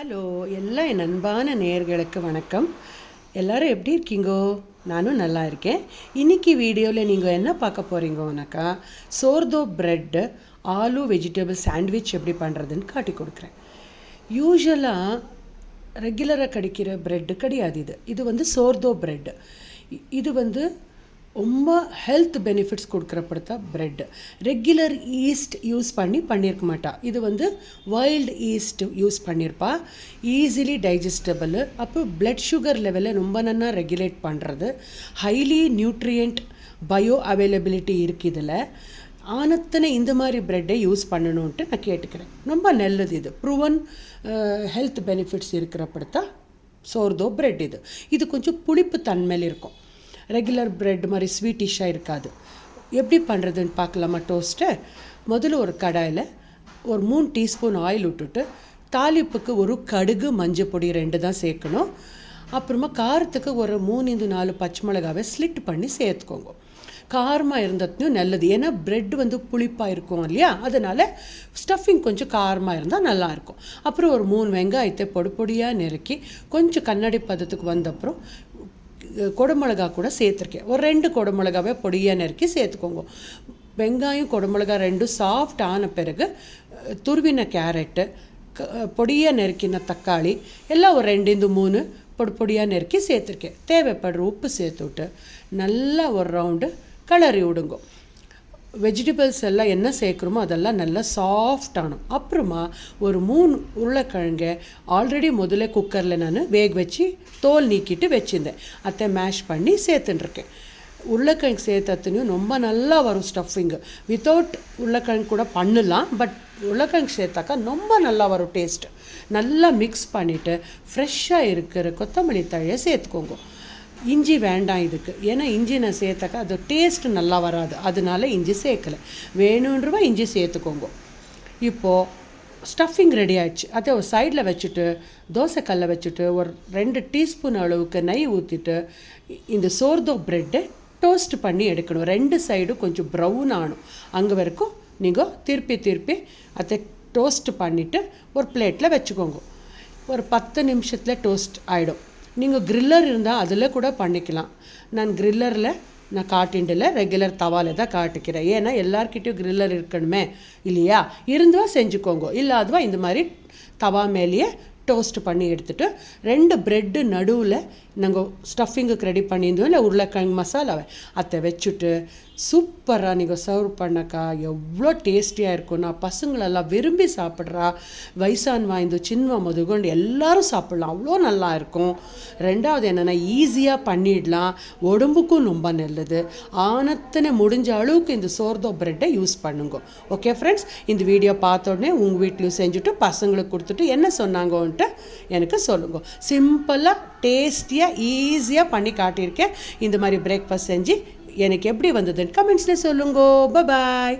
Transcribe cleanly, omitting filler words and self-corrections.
Hello எல்லா என் அன்பான நேயர்களுக்கு வணக்கம். எல்லோரும் எப்படி இருக்கீங்கோ? நானும் நல்லா இருக்கேன். இன்றைக்கி வீடியோவில் நீங்கள் என்ன பார்க்க போகிறீங்கன்னாக்கா, சோர்தோ ப்ரெட்டு ஆலு வெஜிடபிள் சாண்ட்விச் எப்படி பண்ணுறதுன்னு காட்டி கொடுக்குறேன். யூஸ்வலாக ரெகுலராக கிடைக்கிற ப்ரெட்டு கிடையாது. இது சோர்தோ ப்ரெட்டு. இது ரொம்ப ஹெல்த் பெனிஃபிட்ஸ் கொடுக்குறப்படுத்த ப்ரெட்டு. ரெகுலர் ஈஸ்ட் யூஸ் பண்ணியிருக்க மாட்டா. இது வைல்டு ஈஸ்ட் யூஸ் பண்ணியிருப்பா. Easily digestible. அப்போ பிளட் சுகர் லெவலை ரொம்ப நல்லா ரெகுலேட் பண்ணுறது. ஹைலி நியூட்ரியண்ட் பயோ அவைலபிலிட்டி இருக்குது இதில். ஆனத்தனை இந்த மாதிரி ப்ரெட்டை யூஸ் பண்ணணுன்ட்டு நான் கேட்டுக்கிறேன். ரொம்ப நல்லது. இது ப்ரூவன் ஹெல்த் பெனிஃபிட்ஸ் இருக்கிறப்படுத்த சோர்தோ ப்ரெட். இது கொஞ்சம் புளிப்பு தன்மையில் இருக்கும். ரெகுலர் ப்ரெட் மாதிரி ஸ்வீட்டிஷாக இருக்காது. எப்படி பண்ணுறதுன்னு பார்க்கலாமா? டோஸ்ட்டை முதல்ல ஒரு கடாயில் ஒரு 3 டீஸ்பூன் ஆயில் விட்டுட்டு, தாளிப்புக்கு ஒரு கடுகு மஞ்சள் பொடி 2 தான் சேர்க்கணும். அப்புறமா காரத்துக்கு ஒரு 3-4 பச்சை மிளகாவை ஸ்லிட் பண்ணி சேர்த்துக்கோங்க. காரமாக இருந்ததும் நல்லது. ஏன்னா ப்ரெட் புளிப்பாக இருக்கும் இல்லையா, அதனால் ஸ்டஃபிங் கொஞ்சம் காரமாக இருந்தால் நல்லாயிருக்கும். அப்புறம் ஒரு 3 வெங்காயத்தை பொடியாக நறுக்கி கொஞ்சம் கண்ணாடி பதத்துக்கு வந்தப்புறம் குடமிளகா கூட சேர்த்துருக்கேன். ஒரு 2 குடமிளகாவை பொடியாக நறுக்கி சேர்த்துக்கோங்க. வெங்காயம் குடமிளகா 2 சாஃப்ட் ஆன பிறகு துருவின கேரட்டு, பொடியாக நறுக்கின தக்காளி எல்லாம் ஒரு 2-3 பொடியாக நறுக்கி சேர்த்துருக்கேன். தேவைப்படுற உப்பு சேர்த்துவிட்டு நல்லா ஒரு ரவுண்டு கிளறி விடுங்க. வெஜிடபிள்ஸ் எல்லாம் என்ன சேர்க்குறோமோ அதெல்லாம் நல்லா சாஃப்ட் ஆனும். அப்புறமா ஒரு 3 உருளைக்கிழங்கை ஆல்ரெடி முதல்ல குக்கரில் நான் வேக வச்சு தோல் நீக்கிட்டு வச்சுருந்தேன். அதை மேஷ் பண்ணி சேர்த்துட்டுருக்கேன். உருளைக்கிழங்கு சேர்த்தத்துனையும் ரொம்ப நல்லா வரும் ஸ்டஃபிங்கு. வித்தவுட் உருளைக்கிழங்கு கூட பண்ணலாம், பட் உருளைக்கிழங்கு சேர்த்தாக்கா ரொம்ப நல்லா வரும் டேஸ்ட்டு. நல்லா மிக்ஸ் பண்ணிவிட்டு ஃப்ரெஷ்ஷாக இருக்கிற கொத்தமல்லி தழையை சேர்த்துக்கோங்க. இஞ்சி வேண்டாம் இதுக்கு. ஏன்னா இஞ்சி நான் சேர்த்தாக்கா அது டேஸ்ட்டு நல்லா வராது. அதனால இஞ்சி சேர்க்கலை. வேணுன்றவா இஞ்சி சேர்த்துக்கோங்க. இப்போது ஸ்டஃபிங் ரெடி ஆகிடுச்சு. அதை ஒரு சைடில் வச்சுட்டு தோசைக்கல்லை வச்சுட்டு ஒரு 2 டீஸ்பூன் அளவுக்கு நெய் ஊற்றிட்டு இந்த சோர்தோ ப்ரெட்டை டோஸ்ட் பண்ணி எடுக்கணும். 2 சைடும் கொஞ்சம் ப்ரௌன் ஆகணும். அங்கே வரைக்கும் நீங்கள் திருப்பி அதை டோஸ்ட் பண்ணிவிட்டு ஒரு பிளேட்டில் வச்சுக்கோங்க. ஒரு 10 நிமிஷத்தில் டோஸ்ட் ஆகிடும். நீங்கள் கிரில்லர் இருந்தால் அதில் கூட பண்ணிக்கலாம். நான் கிரில்லரில் நான் காட்டின்டில் ரெகுலர் தவாவில் தான் காட்டிக்கிறேன். ஏன்னா எல்லார்கிட்டையும் கிரில்லர் இருக்கணுமே இல்லையா, இருந்துவா செஞ்சுக்கோங்க. இல்லாதவா இந்த மாதிரி தவா மேலேயே டோஸ்ட் பண்ணி எடுத்துகிட்டு 2 ப்ரெட்டு நடுவில் நாங்கள் ஸ்டஃபிங்குக்கு ரெடி பண்ணியிருந்தோம் இல்லை உருளைக்கிழங்கு மசாலாவை அதை வச்சுட்டு சூப்பராக நீங்கள் சர்வ் பண்ணக்கா எவ்வளோ டேஸ்டியாக இருக்கும்னா பசங்களெல்லாம் விரும்பி சாப்பிட்றா. வயசான்வா இந்த சின்ன முதுகொண்டு எல்லோரும் சாப்பிட்லாம். அவ்வளோ நல்லா இருக்கும். ரெண்டாவது என்னென்னா ஈஸியாக பண்ணிடலாம். உடம்புக்கும் ரொம்ப நல்லது. ஆனத்தனை முடிஞ்ச அளவுக்கு இந்த சோர்தோ ப்ரெட்டை யூஸ் பண்ணுங்க. ஓகே ஃப்ரெண்ட்ஸ், இந்த வீடியோ பார்த்த உடனே உங்கள் வீட்லையும் செஞ்சுட்டு பசங்களுக்கு கொடுத்துட்டு என்ன சொன்னாங்கன்ட்டு எனக்கு சொல்லுங்கள். சிம்பிளாக டேஸ்டியாக ஈஸியாக பண்ணி காட்டியிருக்கேன். இந்த மாதிரி பிரேக்ஃபாஸ்ட் செஞ்சு எனக்கு எப்படி வந்ததுன்னு கமெண்ட்ஸில் சொல்லுங்க. பாய்.